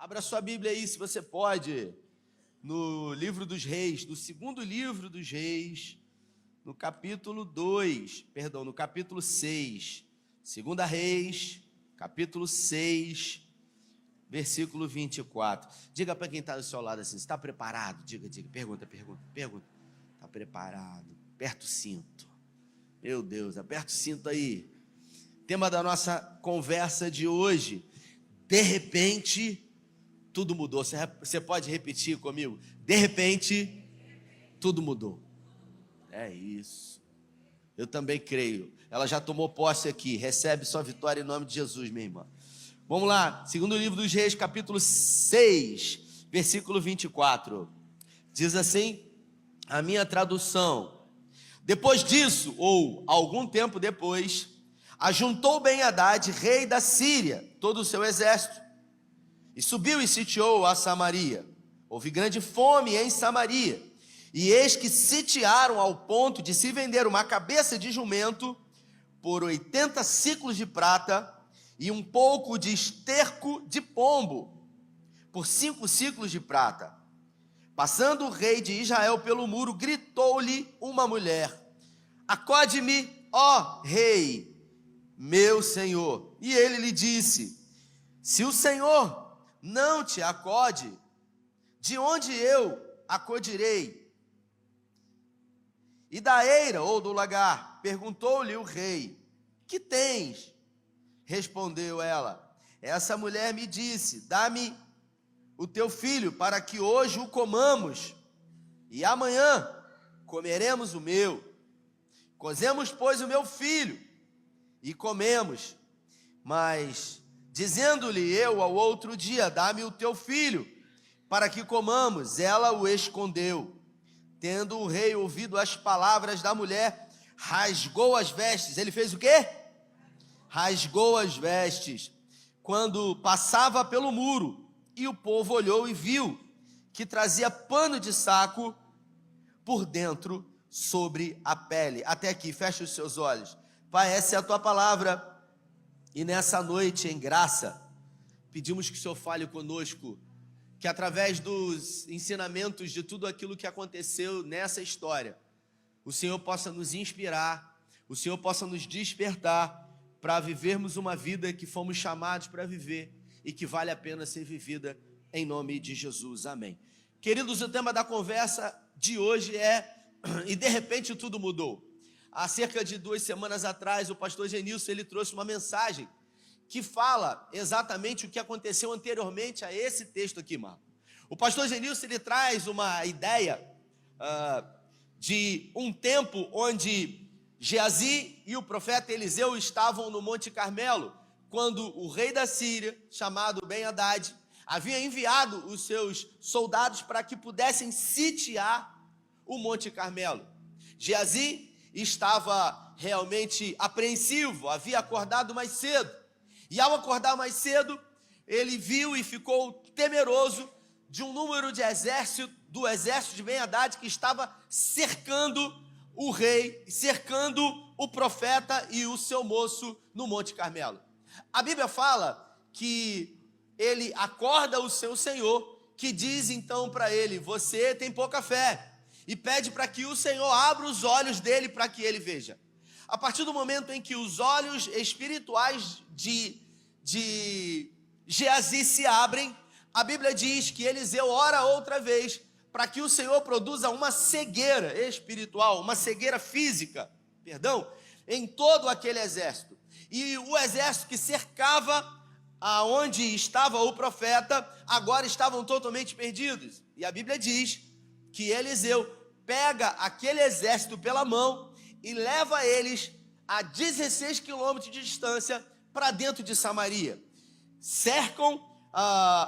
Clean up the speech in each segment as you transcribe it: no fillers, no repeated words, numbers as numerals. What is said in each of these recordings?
Abra sua Bíblia aí, se você pode, no livro dos Reis, no segundo livro dos Reis, no capítulo 6. Segunda Reis, capítulo 6, versículo 24. Diga para quem está do seu lado assim, está preparado? Diga, pergunta. Está preparado? Aperta o cinto. Meu Deus, aperta o cinto aí. Tema da nossa conversa de hoje, de repente, tudo mudou. Você pode repetir comigo? De repente, tudo mudou. É isso. Eu também creio. Ela já tomou posse aqui. Recebe sua vitória em nome de Jesus, minha irmã. Vamos lá. Segundo livro dos Reis, capítulo 6, versículo 24. Diz assim, a minha tradução. Depois disso, ou algum tempo depois, ajuntou Ben-Hadad, rei da Síria, todo o seu exército, e subiu e sitiou a Samaria. Houve grande fome em Samaria, e eis que sitiaram ao ponto de se vender uma cabeça de jumento por 80 siclos de prata e um pouco de esterco de pombo por 5 siclos de prata. Passando o rei de Israel pelo muro, gritou-lhe uma mulher: acode-me, ó rei, meu senhor. E ele lhe disse: se o Senhor não te acode, de onde eu acudirei? E da eira ou do lagar? Perguntou-lhe o rei: que tens? Respondeu ela: essa mulher me disse: dá-me o teu filho, para que hoje o comamos, e amanhã comeremos o meu. Cozemos, pois, o meu filho, e comemos. Mas, dizendo-lhe eu ao outro dia: dá-me o teu filho, para que comamos, ela o escondeu. Tendo o rei ouvido as palavras da mulher, rasgou as vestes. Ele fez o quê? Rasgou as vestes, quando passava pelo muro. E o povo olhou e viu que trazia pano de saco por dentro sobre a pele. Até aqui, fecha os seus olhos. Pai, essa é a tua palavra. E nessa noite, em graça, pedimos que o Senhor fale conosco, que através dos ensinamentos de tudo aquilo que aconteceu nessa história, o Senhor possa nos inspirar, o Senhor possa nos despertar para vivermos uma vida que fomos chamados para viver e que vale a pena ser vivida em nome de Jesus. Amém. Queridos, o tema da conversa de hoje é e de repente tudo mudou. Há cerca de 2 semanas atrás, o pastor Genilson, ele trouxe uma mensagem que fala exatamente o que aconteceu anteriormente a esse texto aqui, Marco. O pastor Genilson, ele traz uma ideia de um tempo onde Geazi e o profeta Eliseu estavam no Monte Carmelo, quando o rei da Síria, chamado Ben-Hadad, havia enviado os seus soldados para que pudessem sitiar o Monte Carmelo. Geazi estava realmente apreensivo, havia acordado mais cedo, e ao acordar mais cedo, ele viu e ficou temeroso de um número do exército de Ben-Hadad que estava cercando o rei, cercando o profeta e o seu moço no Monte Carmelo. A Bíblia fala que ele acorda o seu senhor, que diz então para ele: você tem pouca fé, e pede para que o Senhor abra os olhos dele para que ele veja. A partir do momento em que os olhos espirituais de Geazi se abrem, a Bíblia diz que Eliseu ora outra vez para que o Senhor produza uma cegueira espiritual, uma cegueira física, em todo aquele exército. E o exército que cercava aonde estava o profeta, agora estavam totalmente perdidos. E a Bíblia diz que Eliseu pega aquele exército pela mão e leva eles a 16 quilômetros de distância para dentro de Samaria. Cercam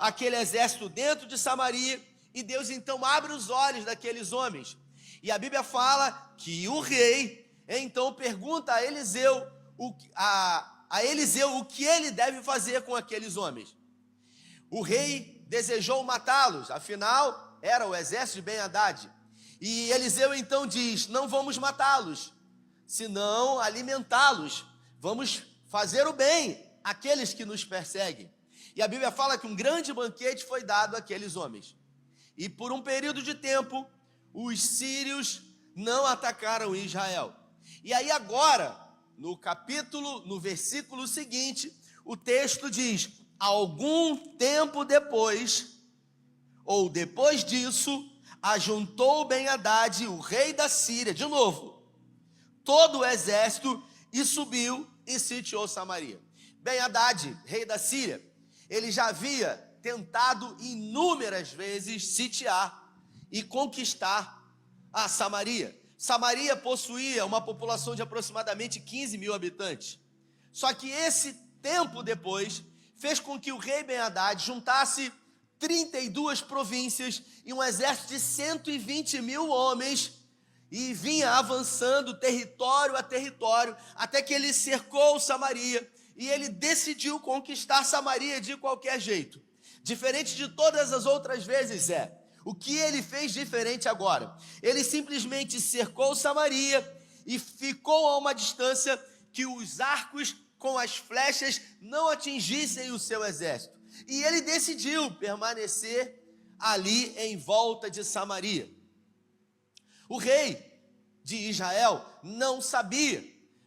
aquele exército dentro de Samaria, e Deus então abre os olhos daqueles homens. E a Bíblia fala que o rei então pergunta a Eliseu o que ele deve fazer com aqueles homens. O rei desejou matá-los, afinal era o exército de Ben-Hadad. E Eliseu então diz: não vamos matá-los, senão alimentá-los. Vamos fazer o bem àqueles que nos perseguem. E a Bíblia fala que um grande banquete foi dado àqueles homens. E por um período de tempo, os sírios não atacaram Israel. E aí agora, no versículo seguinte, o texto diz: algum tempo depois, ou depois disso, ajuntou Ben-Hadad, o rei da Síria, de novo, todo o exército, e subiu e sitiou Samaria. Ben-Hadad, rei da Síria, ele já havia tentado inúmeras vezes sitiar e conquistar a Samaria. Samaria possuía uma população de aproximadamente 15 mil habitantes. Só que esse tempo depois fez com que o rei Ben-Hadad juntasse 32 províncias e um exército de 120 mil homens e vinha avançando território a território até que ele cercou Samaria e ele decidiu conquistar Samaria de qualquer jeito. Diferente de todas as outras vezes o que ele fez diferente agora? Ele simplesmente cercou Samaria e ficou a uma distância que os arcos com as flechas não atingissem o seu exército. E ele decidiu permanecer ali em volta de Samaria. O rei de Israel não sabia,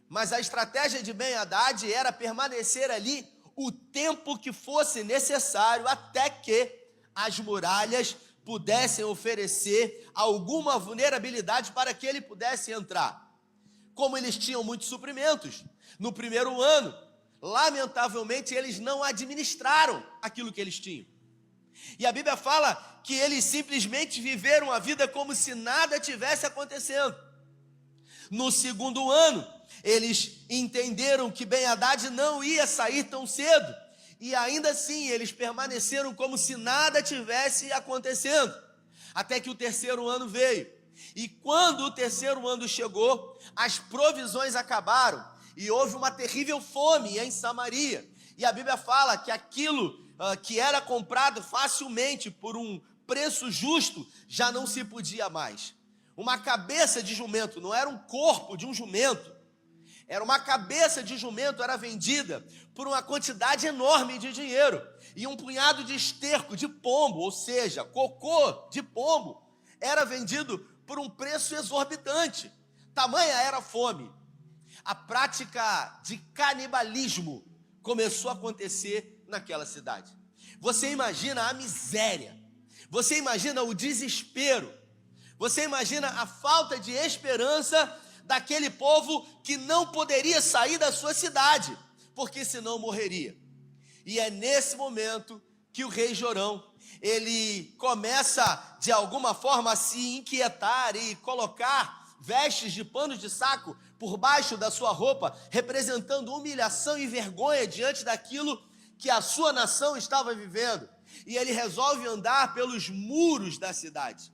mas a estratégia de Ben-Hadad era permanecer ali o tempo que fosse necessário até que as muralhas pudessem oferecer alguma vulnerabilidade para que ele pudesse entrar. Como eles tinham muitos suprimentos, no primeiro ano, lamentavelmente, eles não administraram aquilo que eles tinham. E a Bíblia fala que eles simplesmente viveram a vida como se nada tivesse acontecendo. No segundo ano, eles entenderam que Ben-Hadad não ia sair tão cedo, e ainda assim eles permaneceram como se nada tivesse acontecendo, até que o terceiro ano veio. E quando o terceiro ano chegou, as provisões acabaram, e houve uma terrível fome em Samaria. E a Bíblia fala que aquilo que era comprado facilmente por um preço justo, já não se podia mais. Uma cabeça de jumento, não era um corpo de um jumento, era uma cabeça de jumento, era vendida por uma quantidade enorme de dinheiro. E um punhado de esterco de pombo, ou seja, cocô de pombo, era vendido por um preço exorbitante. Tamanha era a fome. A prática de canibalismo começou a acontecer naquela cidade. Você imagina a miséria, você imagina o desespero, você imagina a falta de esperança daquele povo que não poderia sair da sua cidade, porque senão morreria. E é nesse momento que o rei Jorão, ele começa de alguma forma a se inquietar e colocar vestes de panos de saco por baixo da sua roupa, representando humilhação e vergonha diante daquilo que a sua nação estava vivendo. E ele resolve andar pelos muros da cidade.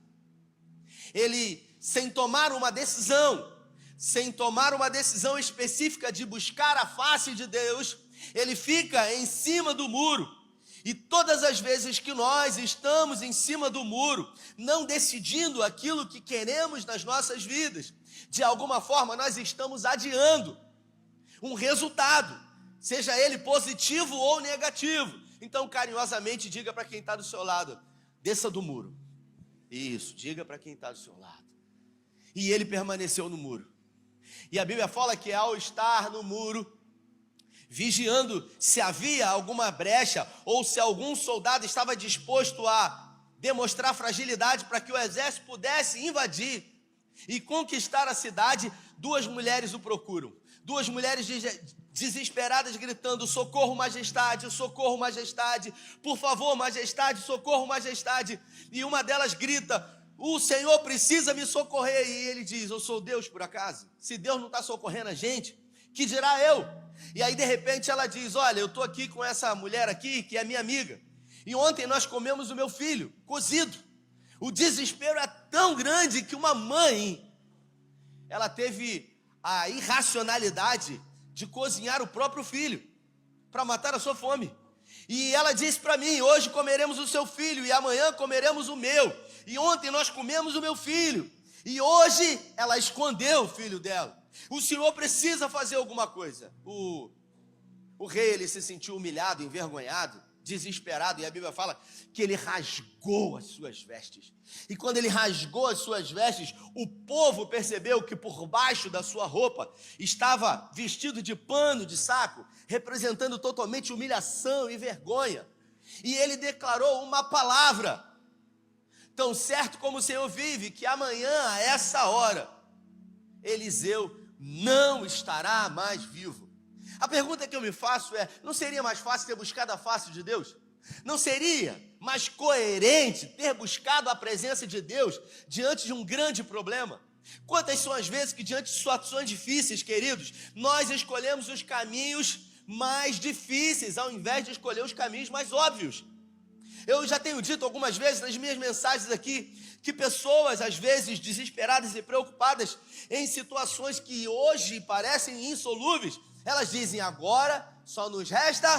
Ele, sem tomar uma decisão específica de buscar a face de Deus, ele fica em cima do muro. E todas as vezes que nós estamos em cima do muro, não decidindo aquilo que queremos nas nossas vidas, de alguma forma nós estamos adiando um resultado, seja ele positivo ou negativo. Então, carinhosamente, diga para quem está do seu lado: desça do muro. Isso, diga para quem está do seu lado. E ele permaneceu no muro. E a Bíblia fala que ao estar no muro, vigiando se havia alguma brecha ou se algum soldado estava disposto a demonstrar fragilidade para que o exército pudesse invadir e conquistar a cidade, duas mulheres o procuram. Duas mulheres desesperadas gritando: socorro, majestade, socorro, majestade, por favor, majestade, socorro, majestade. E uma delas grita: o Senhor precisa me socorrer. E ele diz: eu sou Deus por acaso? Se Deus não está socorrendo a gente, que dirá eu? E aí de repente ela diz: olha, eu estou aqui com essa mulher aqui, que é minha amiga, e ontem nós comemos o meu filho cozido. O desespero é tão grande que uma mãe, ela teve a irracionalidade de cozinhar o próprio filho para matar a sua fome. E ela disse para mim: hoje comeremos o seu filho e amanhã comeremos o meu. E ontem nós comemos o meu filho e hoje ela escondeu o filho dela. O senhor precisa fazer alguma coisa. O rei, ele se sentiu humilhado, envergonhado desesperado, e a Bíblia fala que ele rasgou as suas vestes. E quando ele rasgou as suas vestes, o povo percebeu que por baixo da sua roupa estava vestido de pano de saco, representando totalmente humilhação e vergonha. E ele declarou uma palavra: tão certo como o Senhor vive, que amanhã, a essa hora, Eliseu não estará mais vivo. A pergunta que eu me faço é: não seria mais fácil ter buscado a face de Deus? Não seria mais coerente ter buscado a presença de Deus diante de um grande problema? Quantas são as vezes que diante de situações difíceis, queridos, nós escolhemos os caminhos mais difíceis ao invés de escolher os caminhos mais óbvios? Eu já tenho dito algumas vezes nas minhas mensagens aqui que pessoas, às vezes desesperadas e preocupadas em situações que hoje parecem insolúveis, elas dizem: agora só nos resta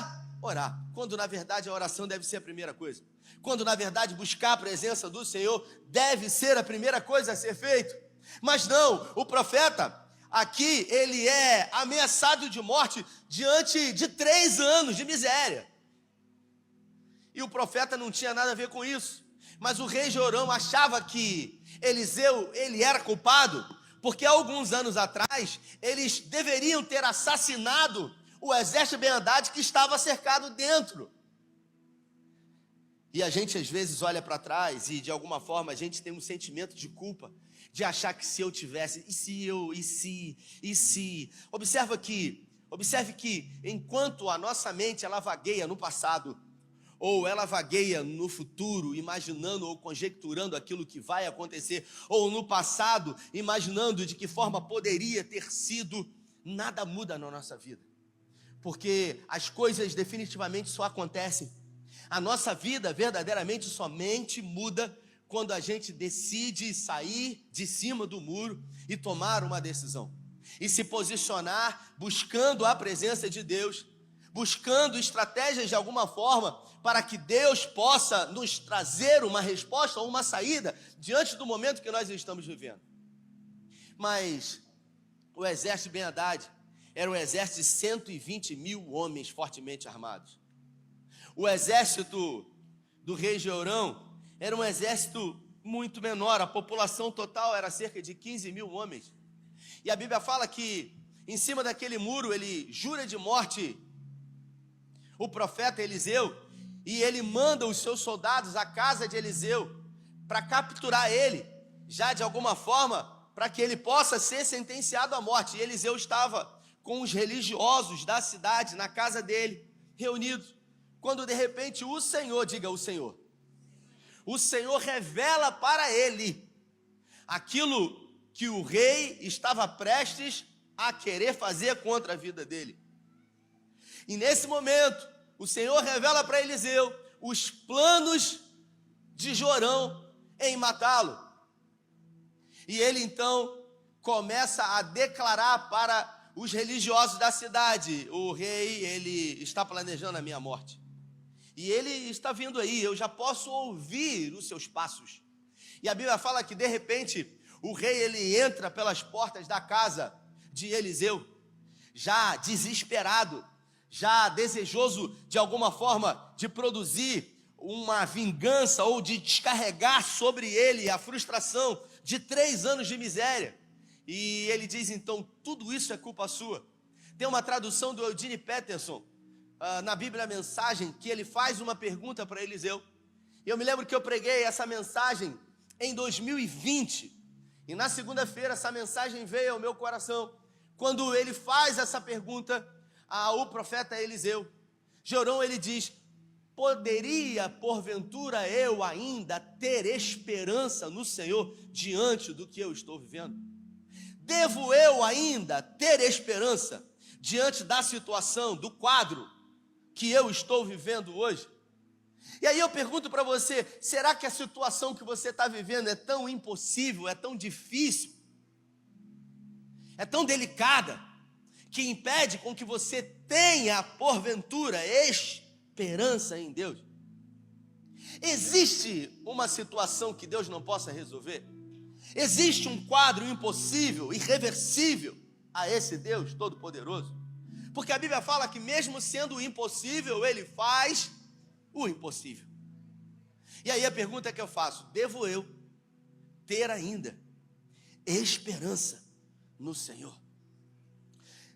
orar, quando na verdade a oração deve ser a primeira coisa, quando na verdade buscar a presença do Senhor deve ser a primeira coisa a ser feito. Mas não, o profeta aqui, ele é ameaçado de morte diante de 3 anos de miséria. E o profeta não tinha nada a ver com isso. Mas o rei Jorão achava que Eliseu, ele era culpado, porque há alguns anos atrás, eles deveriam ter assassinado o exército de Ben-Hadad que estava cercado dentro. E a gente às vezes olha para trás e de alguma forma a gente tem um sentimento de culpa, de achar que se eu tivesse, e se. Observe que enquanto a nossa mente ela vagueia no passado, ou ela vagueia no futuro, imaginando ou conjecturando aquilo que vai acontecer, ou no passado, imaginando de que forma poderia ter sido, nada muda na nossa vida, porque as coisas definitivamente só acontecem. A nossa vida verdadeiramente somente muda quando a gente decide sair de cima do muro e tomar uma decisão, e se posicionar buscando a presença de Deus, buscando estratégias de alguma forma, para que Deus possa nos trazer uma resposta ou uma saída diante do momento que nós estamos vivendo. Mas o exército de Ben-Hadad era um exército de 120 mil homens fortemente armados. O exército do rei Jorão era um exército muito menor, a população total era cerca de 15 mil homens. E a Bíblia fala que em cima daquele muro ele jura de morte o profeta Eliseu, e ele manda os seus soldados à casa de Eliseu para capturar ele, já de alguma forma, para que ele possa ser sentenciado à morte. E Eliseu estava com os religiosos da cidade, na casa dele, reunidos, quando de repente o Senhor, diga o Senhor revela para ele aquilo que o rei estava prestes a querer fazer contra a vida dele. E nesse momento, o Senhor revela para Eliseu os planos de Jorão em matá-lo. E ele então começa a declarar para os religiosos da cidade: o rei, ele está planejando a minha morte. E ele está vindo aí, eu já posso ouvir os seus passos. E a Bíblia fala que de repente o rei, ele entra pelas portas da casa de Eliseu, já desesperado, já desejoso de alguma forma de produzir uma vingança ou de descarregar sobre ele a frustração de 3 anos de miséria. E ele diz então: tudo isso é culpa sua. Tem uma tradução do Eugene Peterson na Bíblia, a mensagem, que ele faz uma pergunta para Eliseu. Eu me lembro que eu preguei essa mensagem em 2020, e na segunda-feira essa mensagem veio ao meu coração, quando ele faz essa pergunta ao profeta Eliseu. Jorão, ele diz: poderia porventura eu ainda ter esperança no Senhor diante do que eu estou vivendo? Devo eu ainda ter esperança diante da situação, do quadro que eu estou vivendo hoje? E aí eu pergunto para você: será que a situação que você está vivendo é tão impossível, é tão difícil, é tão delicada, que impede com que você tenha, porventura, esperança em Deus? Existe uma situação que Deus não possa resolver? Existe um quadro impossível, irreversível a esse Deus Todo-Poderoso? Porque a Bíblia fala que mesmo sendo impossível, Ele faz o impossível. E aí a pergunta que eu faço: devo eu ter ainda esperança no Senhor?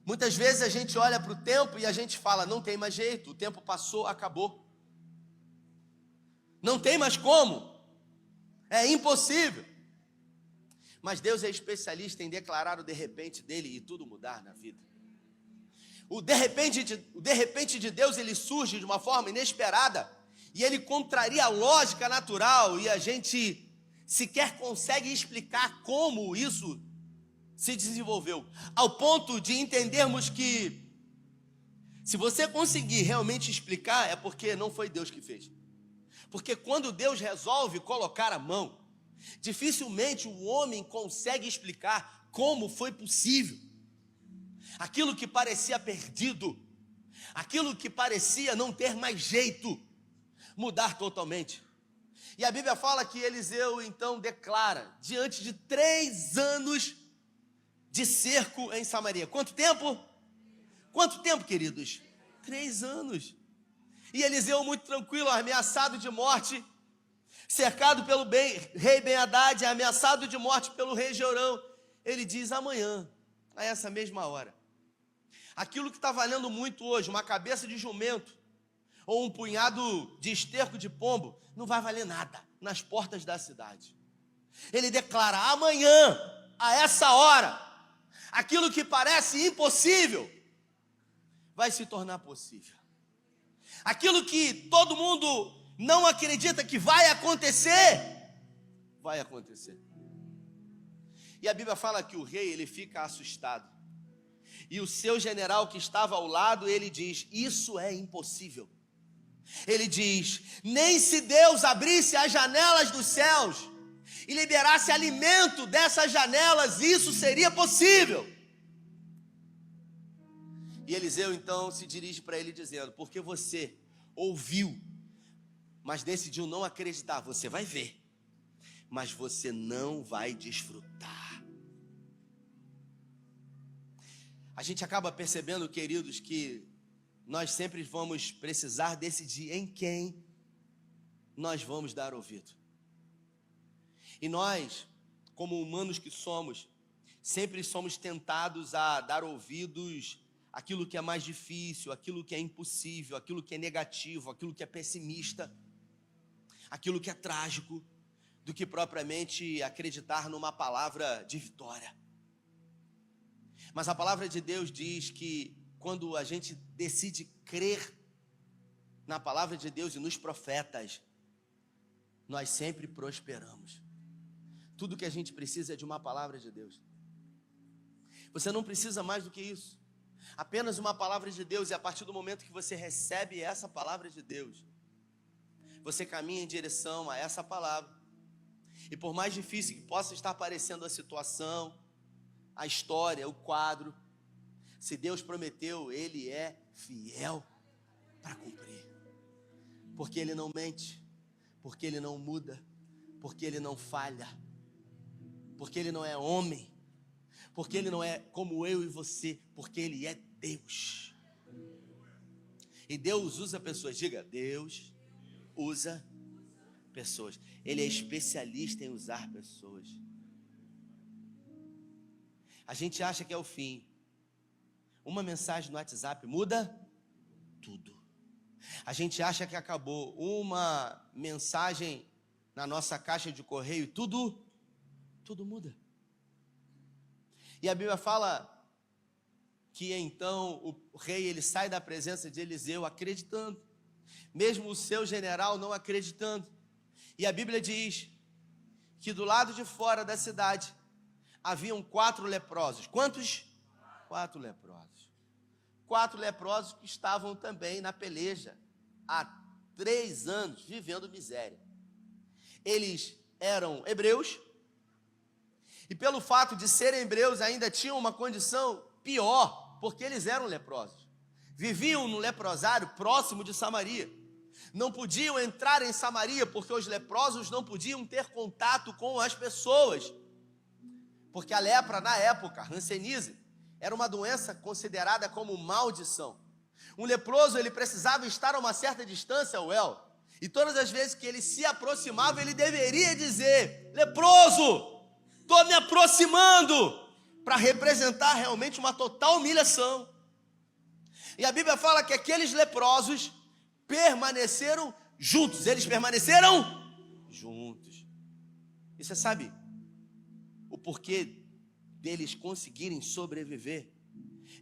Muitas vezes a gente olha para o tempo e a gente fala: não tem mais jeito, o tempo passou, acabou. Não tem mais como, é impossível. Mas Deus é especialista em declarar o de repente dele e tudo mudar na vida. O de repente de Deus, ele surge de uma forma inesperada e ele contraria a lógica natural, e a gente sequer consegue explicar como isso se desenvolveu, ao ponto de entendermos que, se você conseguir realmente explicar, é porque não foi Deus que fez. Porque quando Deus resolve colocar a mão, dificilmente o homem consegue explicar como foi possível aquilo que parecia perdido, aquilo que parecia não ter mais jeito, mudar totalmente. E a Bíblia fala que Eliseu então declara, diante de 3 anos de cerco em Samaria. Quanto tempo? Quanto tempo, queridos? 3 anos. E Eliseu muito tranquilo, ameaçado de morte, cercado pelo rei Ben-Hadad, ameaçado de morte pelo rei Jorão. Ele diz: amanhã, a essa mesma hora, aquilo que está valendo muito hoje, uma cabeça de jumento, ou um punhado de esterco de pombo, não vai valer nada nas portas da cidade. Ele declara: amanhã, a essa hora, aquilo que parece impossível vai se tornar possível. Aquilo que todo mundo não acredita que vai acontecer, vai acontecer. E a Bíblia fala que o rei, ele fica assustado. E o seu general que estava ao lado, ele diz: isso é impossível. Ele diz: nem se Deus abrisse as janelas dos céus e liberasse alimento dessas janelas, isso seria possível. E Eliseu então se dirige para ele dizendo: porque você ouviu, mas decidiu não acreditar, você vai ver, mas você não vai desfrutar. A gente acaba percebendo, queridos, que nós sempre vamos precisar decidir em quem nós vamos dar ouvido. E nós, como humanos que somos, sempre somos tentados a dar ouvidos àquilo que é mais difícil, aquilo que é impossível, aquilo que é negativo, aquilo que é pessimista, aquilo que é trágico, do que propriamente acreditar numa palavra de vitória. Mas a palavra de Deus diz que quando a gente decide crer na palavra de Deus e nos profetas, nós sempre prosperamos. Tudo que a gente precisa é de uma palavra de Deus. Você não precisa mais do que isso. Apenas uma palavra de Deus, e a partir do momento que você recebe essa palavra de Deus, você caminha em direção a essa palavra. E por mais difícil que possa estar parecendo a situação, a história, o quadro, se Deus prometeu, Ele é fiel para cumprir. Porque Ele não mente, porque Ele não muda, porque Ele não falha, porque Ele não é homem, porque Ele não é como eu e você, porque Ele é Deus. E Deus usa pessoas. Diga: Deus usa pessoas. Ele é especialista em usar pessoas. A gente acha que é o fim. Uma mensagem no WhatsApp muda tudo. A gente acha que acabou. Uma mensagem na nossa caixa de correio, tudo muda. E a Bíblia fala que então o rei, ele sai da presença de Eliseu acreditando, mesmo o seu general não acreditando. E a Bíblia diz que do lado de fora da cidade haviam 4 leprosos. Quantos? 4 leprosos. 4 leprosos que estavam também na peleja há 3 anos, vivendo miséria. Eles eram hebreus, e pelo fato de serem hebreus ainda tinham uma condição pior, porque eles eram leprosos. Viviam no leprosário próximo de Samaria. Não podiam entrar em Samaria, porque os leprosos não podiam ter contato com as pessoas. Porque a lepra, na época, hanseníase, era uma doença considerada como maldição. Um leproso, ele precisava estar a uma certa distância, E todas as vezes que ele se aproximava, ele deveria dizer: leproso, estou me aproximando, para representar realmente uma total humilhação. E a Bíblia fala que aqueles leprosos permaneceram juntos. Eles permaneceram juntos. E você sabe o porquê deles conseguirem sobreviver?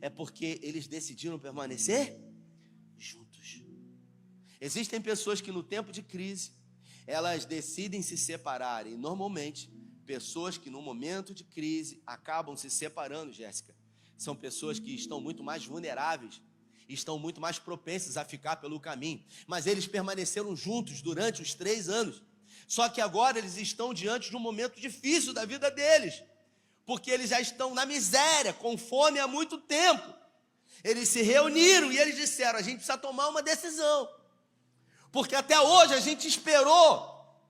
É porque eles decidiram permanecer juntos. Existem pessoas que no tempo de crise, elas decidem se separar. E normalmente, pessoas que no momento de crise acabam se separando, Jéssica, são pessoas que estão muito mais vulneráveis, estão muito mais propensas a ficar pelo caminho. Mas eles permaneceram juntos durante os 3 anos. Só que agora eles estão diante de um momento difícil da vida deles, porque eles já estão na miséria, com fome há muito tempo. Eles se reuniram e eles disseram: a gente precisa tomar uma decisão, porque até hoje a gente esperou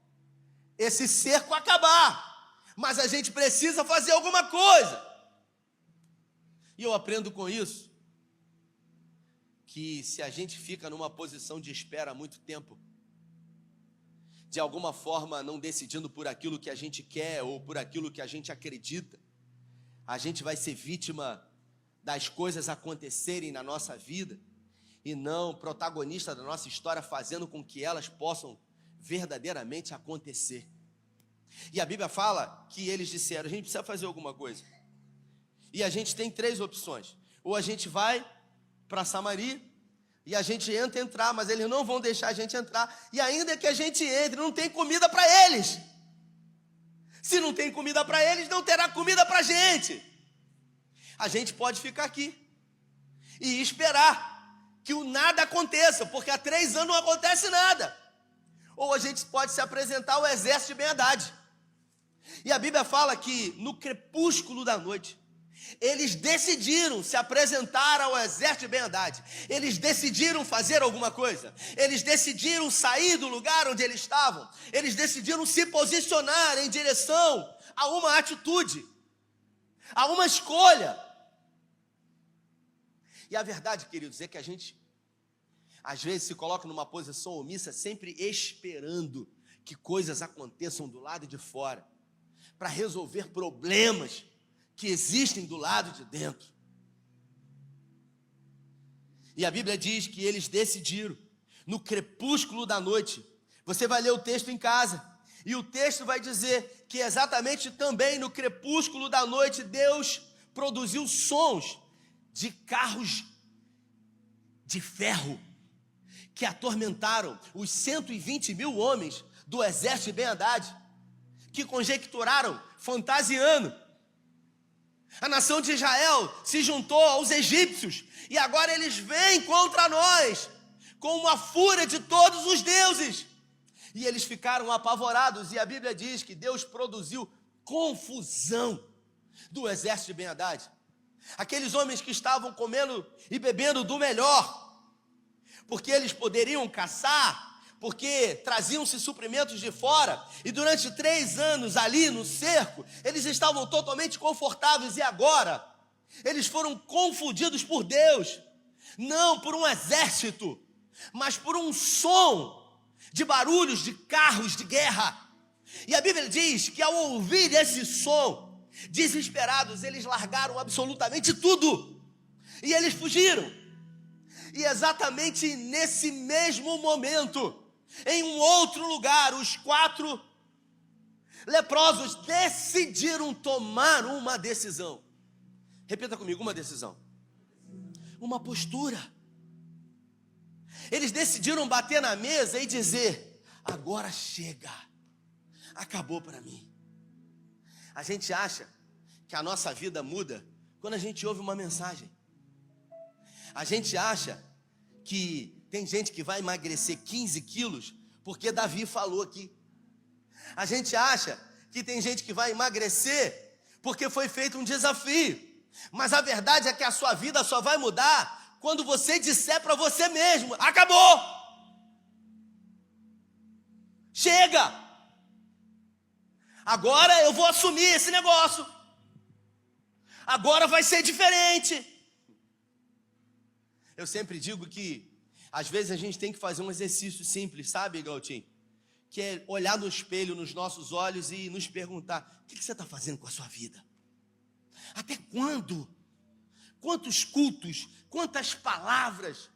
esse cerco acabar, mas a gente precisa fazer alguma coisa. E eu aprendo com isso que se a gente fica numa posição de espera há muito tempo, de alguma forma não decidindo por aquilo que a gente quer ou por aquilo que a gente acredita, a gente vai ser vítima das coisas acontecerem na nossa vida e não protagonista da nossa história, fazendo com que elas possam verdadeiramente acontecer. E a Bíblia fala que eles disseram: a gente precisa fazer alguma coisa. E a gente tem 3 opções: ou a gente vai para Samaria e a gente entrar, mas eles não vão deixar a gente entrar, e ainda que a gente entre, não tem comida para eles. Se não tem comida para eles, não terá comida para a gente. A gente pode ficar aqui e esperar que o nada aconteça, porque há 3 anos não acontece nada. Ou a gente pode se apresentar ao exército de Ben-Hadad. E a Bíblia fala que no crepúsculo da noite, eles decidiram se apresentar ao exército de Ben-Hadad. Eles decidiram fazer alguma coisa. Eles decidiram sair do lugar onde eles estavam. Eles decidiram se posicionar em direção a uma atitude, a uma escolha. E a verdade, queridos, é que a gente às vezes se coloca numa posição omissa, sempre esperando que coisas aconteçam do lado de fora, para resolver problemas que existem do lado de dentro. E a Bíblia diz que eles decidiram, no crepúsculo da noite. Você vai ler o texto em casa, e o texto vai dizer que exatamente também no crepúsculo da noite, Deus produziu sons de carros de ferro, que atormentaram os 120 mil homens do exército de Ben-Hadad, que conjecturaram, fantasiando. A nação de Israel se juntou aos egípcios, e agora eles vêm contra nós, com uma fúria de todos os deuses. E eles ficaram apavorados, e a Bíblia diz que Deus produziu confusão do exército de Ben-Hadad. Aqueles homens que estavam comendo e bebendo do melhor, porque eles poderiam caçar, porque traziam-se suprimentos de fora, e durante 3 anos ali no cerco, eles estavam totalmente confortáveis, e agora eles foram confundidos por Deus, não por um exército, mas por um som de barulhos de carros de guerra. E a Bíblia diz que ao ouvir esse som, desesperados, eles largaram absolutamente tudo, e eles fugiram. E exatamente nesse mesmo momento, em um outro lugar, os 4 leprosos decidiram tomar uma decisão. Repita comigo: uma decisão, uma postura. Eles decidiram bater na mesa e dizer: agora chega, acabou para mim. A gente acha que a nossa vida muda quando a gente ouve uma mensagem. A gente acha que tem gente que vai emagrecer 15 quilos porque Davi falou aqui. A gente acha que tem gente que vai emagrecer porque foi feito um desafio. Mas a verdade é que a sua vida só vai mudar quando você disser para você mesmo: acabou! Chega! Agora eu vou assumir esse negócio. Agora vai ser diferente. Eu sempre digo que Às vezes a gente tem que fazer um exercício simples, sabe, Galtinho? Que é olhar no espelho, nos nossos olhos e nos perguntar: o que você está fazendo com a sua vida? Até quando? Quantos cultos, quantas palavras,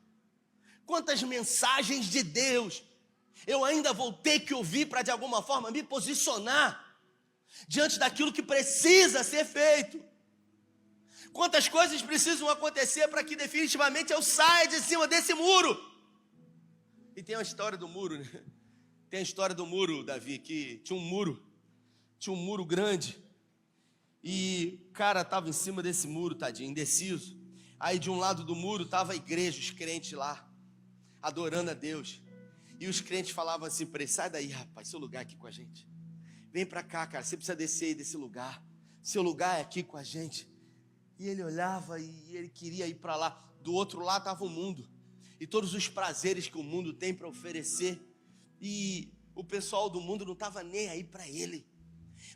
quantas mensagens de Deus eu ainda vou ter que ouvir para de alguma forma me posicionar diante daquilo que precisa ser feito? Quantas coisas precisam acontecer para que definitivamente eu saia de cima desse muro? E tem a história do muro, né? Tem a história do muro, Davi, que tinha um muro grande, e o cara estava em cima desse muro, tadinho, indeciso. Aí de um lado do muro estava a igreja, os crentes lá, adorando a Deus, e os crentes falavam assim para ele: sai daí, rapaz, seu lugar é aqui com a gente, vem para cá, cara, você precisa descer aí desse lugar, seu lugar é aqui com a gente. E ele olhava e ele queria ir para lá. Do outro lado estava o mundo, e todos os prazeres que o mundo tem para oferecer, e o pessoal do mundo não estava nem aí para ele,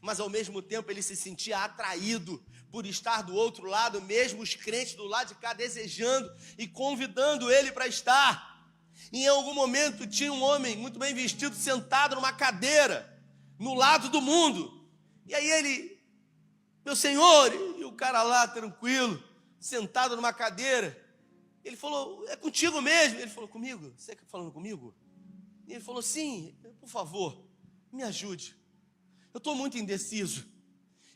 mas ao mesmo tempo ele se sentia atraído por estar do outro lado, mesmo os crentes do lado de cá desejando e convidando ele para estar. E em algum momento tinha um homem muito bem vestido sentado numa cadeira no lado do mundo, e aí ele: meu senhor, e o cara lá tranquilo, sentado numa cadeira, ele falou: é contigo mesmo? Ele falou: comigo? Você está falando comigo? E ele falou: sim, por favor, me ajude, eu estou muito indeciso.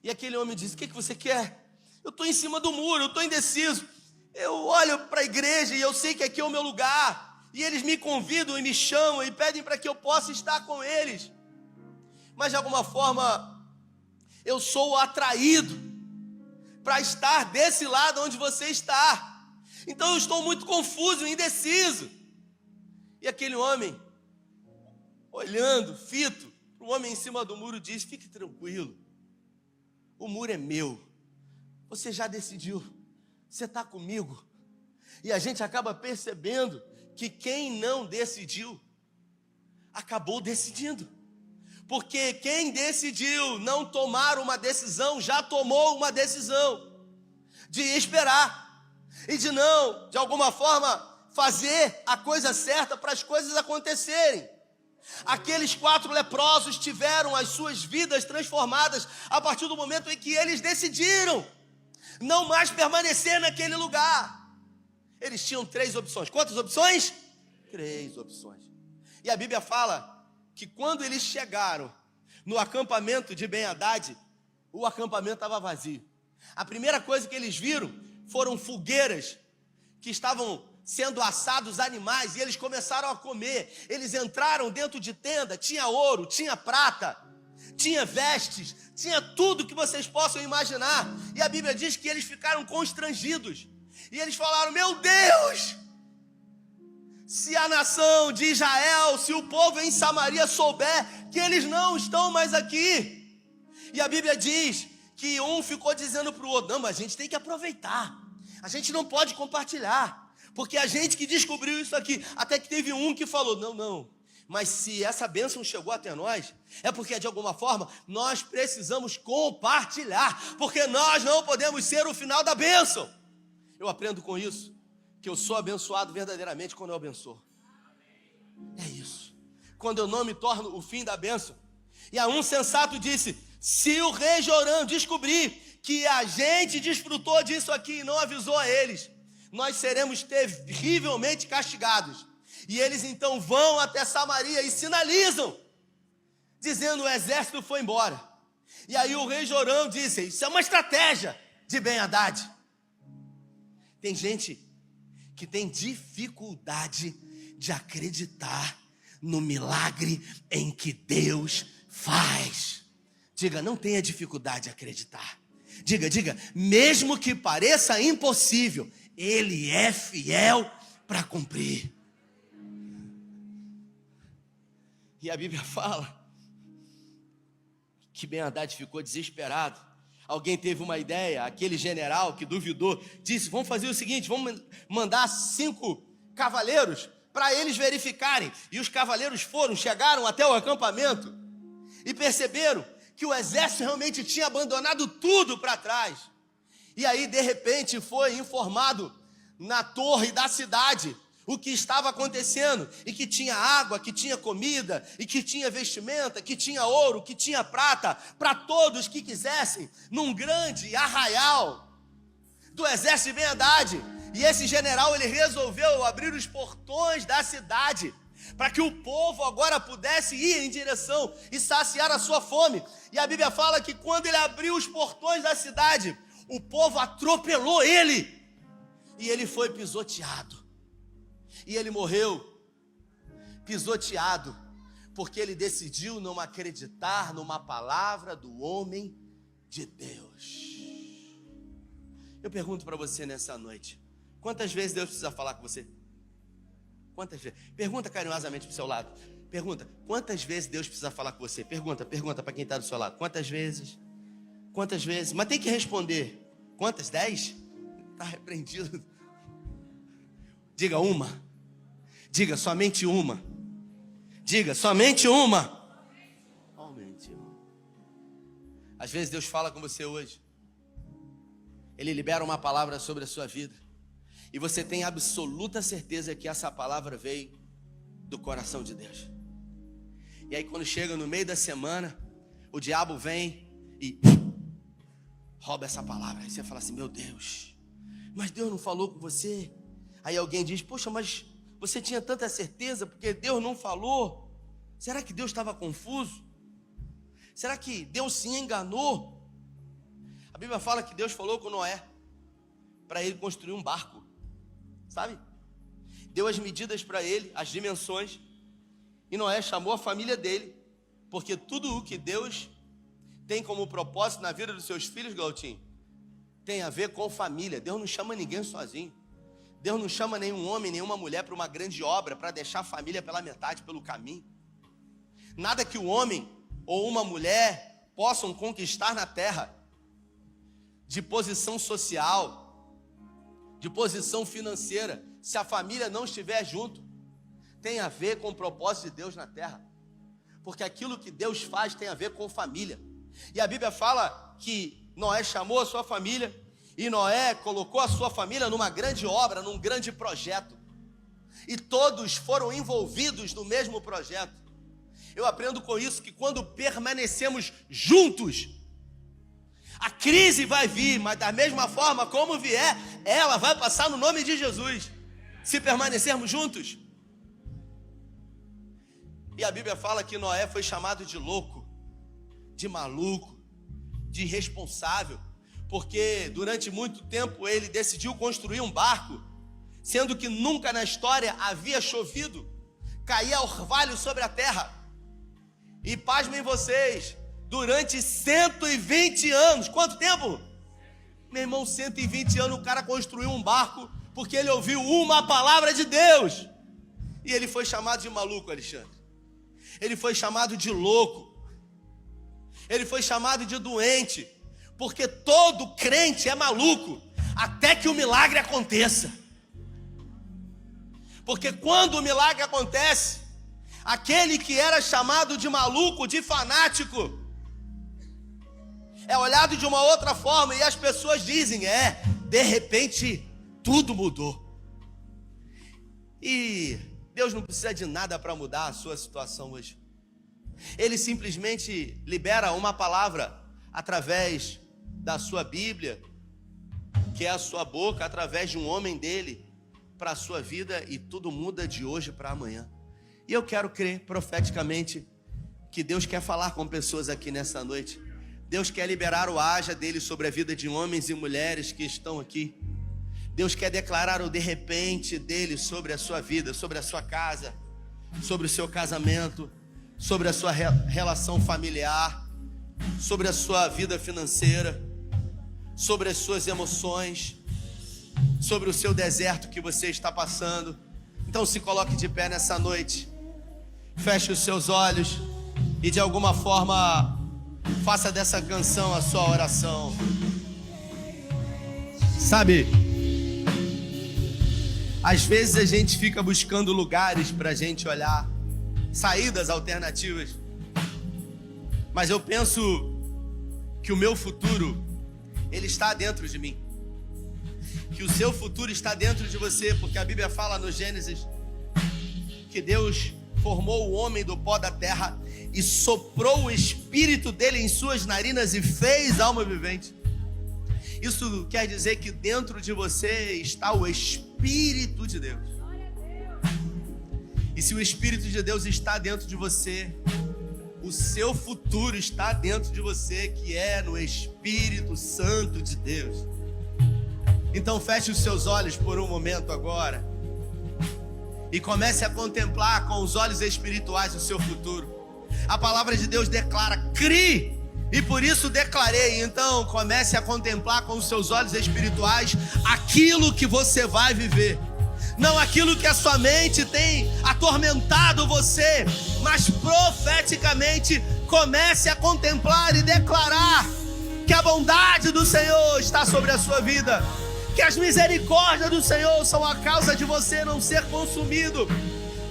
E aquele homem disse: o que você quer? Eu estou em cima do muro, eu estou indeciso, eu olho para a igreja e eu sei que aqui é o meu lugar, e eles me convidam e me chamam e pedem para que eu possa estar com eles, mas de alguma forma eu sou atraído para estar desse lado onde você está, então eu estou muito confuso, indeciso. E aquele homem, olhando, fito, o homem em cima do muro diz: fique tranquilo, o muro é meu, você já decidiu, você está comigo. E a gente acaba percebendo que quem não decidiu, acabou decidindo, porque quem decidiu não tomar uma decisão, já tomou uma decisão de esperar, e de não, de alguma forma, fazer a coisa certa para as coisas acontecerem. Aqueles 4 leprosos tiveram as suas vidas transformadas a partir do momento em que eles decidiram não mais permanecer naquele lugar. Eles tinham 3 opções. Quantas opções? 3 opções. E a Bíblia fala que quando eles chegaram no acampamento de Ben-Hadad, o acampamento estava vazio. A primeira coisa que eles viram foram fogueiras que estavam sendo assados animais, e eles começaram a comer. Eles entraram dentro de tenda, tinha ouro, tinha prata, tinha vestes, tinha tudo que vocês possam imaginar. E a Bíblia diz que eles ficaram constrangidos, e eles falaram: meu Deus, se a nação de Israel, se o povo em Samaria souber que eles não estão mais aqui. E a Bíblia diz que um ficou dizendo para o outro: não, mas a gente tem que aproveitar, a gente não pode compartilhar, porque a gente que descobriu isso aqui. Até que teve um que falou: não, mas se essa bênção chegou até nós, é porque de alguma forma nós precisamos compartilhar, porque nós não podemos ser o final da bênção. Eu aprendo com isso que eu sou abençoado verdadeiramente quando eu abençoo. É isso, quando eu não me torno o fim da bênção. E a um sensato disse: se o rei Jorão descobrir que a gente desfrutou disso aqui e não avisou a eles, nós seremos terrivelmente castigados. E eles então vão até Samaria e sinalizam, dizendo: o exército foi embora. E aí o rei Jorão disse: isso é uma estratégia de Ben-Hadad. Tem gente que tem dificuldade de acreditar no milagre em que Deus faz. Diga: não tenha dificuldade de acreditar. Diga, mesmo que pareça impossível, Ele é fiel para cumprir. E a Bíblia fala que Ben-Hadad ficou desesperado. Alguém teve uma ideia, aquele general que duvidou, disse: vamos fazer o seguinte, vamos mandar 5 cavaleiros para eles verificarem. E os cavaleiros chegaram até o acampamento e perceberam que o exército realmente tinha abandonado tudo para trás. E aí, de repente, foi informado na torre da cidade o que estava acontecendo, e que tinha água, que tinha comida, e que tinha vestimenta, que tinha ouro, que tinha prata, para todos que quisessem, num grande arraial do exército de Ben-Hadad. E esse general, ele resolveu abrir os portões da cidade, para que o povo agora pudesse ir em direção e saciar a sua fome. E a Bíblia fala que quando ele abriu os portões da cidade, o povo atropelou ele, e ele foi pisoteado. E ele morreu pisoteado, porque ele decidiu não acreditar numa palavra do homem de Deus. Eu pergunto para você nessa noite, quantas vezes Deus precisa falar com você? Quantas vezes? Pergunta carinhosamente para o seu lado. Pergunta, quantas vezes Deus precisa falar com você? Pergunta para quem está do seu lado. Quantas vezes? Quantas vezes? Mas tem que responder. Quantas? 10? Está repreendido. Diga uma. Diga somente uma. Diga somente uma. Somente uma. Às vezes Deus fala com você hoje. Ele libera uma palavra sobre a sua vida. E você tem absoluta certeza que essa palavra veio do coração de Deus. E aí quando chega no meio da semana, o diabo vem e rouba essa palavra. Aí você fala assim, meu Deus, mas Deus não falou com você? Aí alguém diz, poxa, mas você tinha tanta certeza porque Deus não falou? Será que Deus estava confuso? Será que Deus se enganou? A Bíblia fala que Deus falou com Noé para ele construir um barco, sabe? Deu as medidas para ele, as dimensões, e Noé chamou a família dele, porque tudo o que Deus tem como propósito na vida dos seus filhos, Glautinho, tem a ver com família. Deus não chama ninguém sozinho. Deus não chama nenhum homem, nenhuma mulher para uma grande obra, para deixar a família pela metade, pelo caminho. Nada que o homem ou uma mulher possam conquistar na terra, de posição social, de posição financeira, se a família não estiver junto, tem a ver com o propósito de Deus na terra. Porque aquilo que Deus faz tem a ver com família. E a Bíblia fala que Noé chamou a sua família, e Noé colocou a sua família numa grande obra, num grande projeto. E todos foram envolvidos no mesmo projeto. Eu aprendo com isso que quando permanecemos juntos, a crise vai vir, mas da mesma forma como vier, ela vai passar no nome de Jesus, se permanecermos juntos. E a Bíblia fala que Noé foi chamado de louco, de maluco, de irresponsável, porque durante muito tempo ele decidiu construir um barco, sendo que nunca na história havia chovido, caía orvalho sobre a terra. E pasmem vocês, durante 120 anos, quanto tempo? Meu irmão, 120 anos o cara construiu um barco, porque ele ouviu uma palavra de Deus. E ele foi chamado de maluco, Alexandre. Ele foi chamado de louco. Ele foi chamado de doente, porque todo crente é maluco, até que o milagre aconteça. Porque quando o milagre acontece, aquele que era chamado de maluco, de fanático, é olhado de uma outra forma, e as pessoas dizem, de repente, tudo mudou. E Deus não precisa de nada para mudar a sua situação hoje. Ele simplesmente libera uma palavra através da sua Bíblia, que é a sua boca, através de um homem dele, para a sua vida, e tudo muda de hoje para amanhã. E eu quero crer profeticamente que Deus quer falar com pessoas aqui nessa noite. Deus quer liberar o haja dele sobre a vida de homens e mulheres que estão aqui. Deus quer declarar o de repente dele sobre a sua vida, sobre a sua casa, sobre o seu casamento, sobre a sua relação familiar, sobre a sua vida financeira, sobre as suas emoções, sobre o seu deserto que você está passando. Então se coloque de pé nessa noite, feche os seus olhos e de alguma forma faça dessa canção a sua oração. Sabe, às vezes a gente fica buscando lugares para a gente olhar, saídas alternativas, mas eu penso que o meu futuro, ele está dentro de mim. que o seu futuro está dentro de você, porque a Bíblia fala no Gênesis que Deus formou o homem do pó da terra e soprou o espírito dele em suas narinas e fez alma vivente. Isso quer dizer que dentro de você está o Espírito de Deus. E se o Espírito de Deus está dentro de você, o seu futuro está dentro de você, que é no Espírito Santo de Deus. Então feche os seus olhos por um momento agora e comece a contemplar com os olhos espirituais o seu futuro. A palavra de Deus declara: crie, e por isso declarei. Então comece a contemplar com os seus olhos espirituais aquilo que você vai viver. Não aquilo que a sua mente tem atormentado você, mas profeticamente comece a contemplar e declarar que a bondade do Senhor está sobre a sua vida, que as misericórdias do Senhor são a causa de você não ser consumido.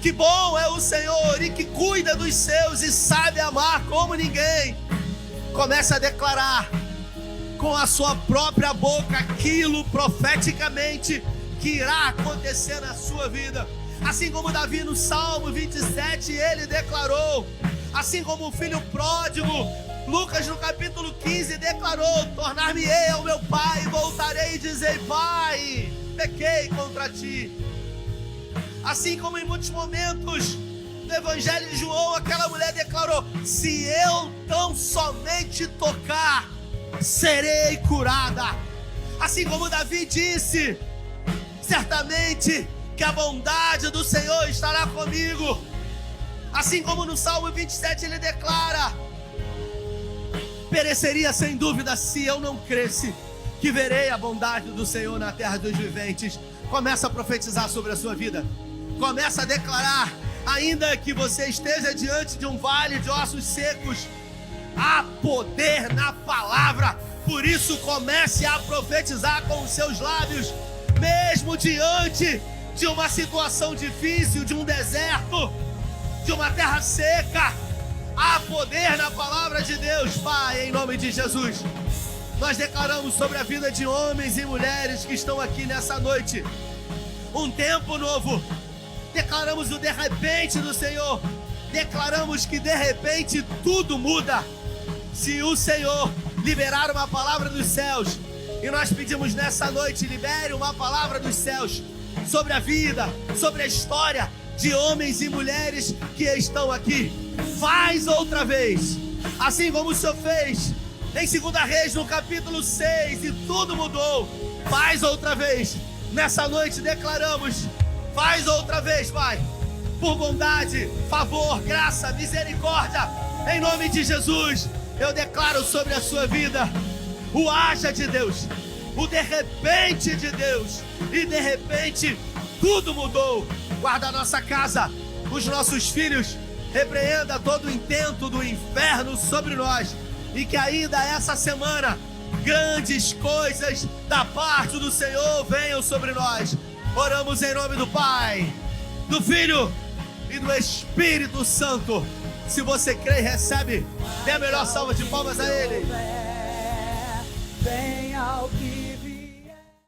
Que bom é o Senhor e que cuida dos seus e sabe amar como ninguém. Comece a declarar com a sua própria boca aquilo profeticamente que irá acontecer na sua vida. Assim como Davi no Salmo 27, ele declarou. Assim como o filho pródigo, Lucas no capítulo 15 declarou: tornar-me-ei ao meu pai, voltarei e dizer: pai, pequei contra ti. Assim como em muitos momentos do Evangelho de João, aquela mulher declarou: se eu tão somente tocar, serei curada. Assim como Davi disse: certamente que a bondade do Senhor estará comigo. Assim como no Salmo 27 ele declara: pereceria sem dúvida se eu não cresce que verei a bondade do Senhor na terra dos viventes. Começa a profetizar sobre a sua vida. Começa a declarar: ainda que você esteja diante de um vale de ossos secos, há poder na palavra. Por isso comece a profetizar com os seus lábios. Mesmo diante de uma situação difícil, de um deserto, de uma terra seca, há poder na palavra de Deus. Pai, em nome de Jesus, nós declaramos sobre a vida de homens e mulheres que estão aqui nessa noite um tempo novo. Declaramos o de repente do Senhor. Declaramos que de repente tudo muda se o Senhor liberar uma palavra dos céus. E nós pedimos nessa noite: libere uma palavra dos céus sobre a vida, sobre a história de homens e mulheres que estão aqui. Faz outra vez, assim como o Senhor fez em 2 Reis no capítulo 6 e tudo mudou. Faz outra vez. Nessa noite declaramos: faz outra vez, Pai, por bondade, favor, graça, misericórdia. Em nome de Jesus, eu declaro sobre a sua vida o haja de Deus, o de repente de Deus. E de repente tudo mudou. Guarda a nossa casa, os nossos filhos. Repreenda todo o intento do inferno sobre nós. E que ainda essa semana grandes coisas da parte do Senhor venham sobre nós. Oramos em nome do Pai, do Filho e do Espírito Santo. Se você crê e recebe, dê a melhor salva de palmas a Ele. Vem ao que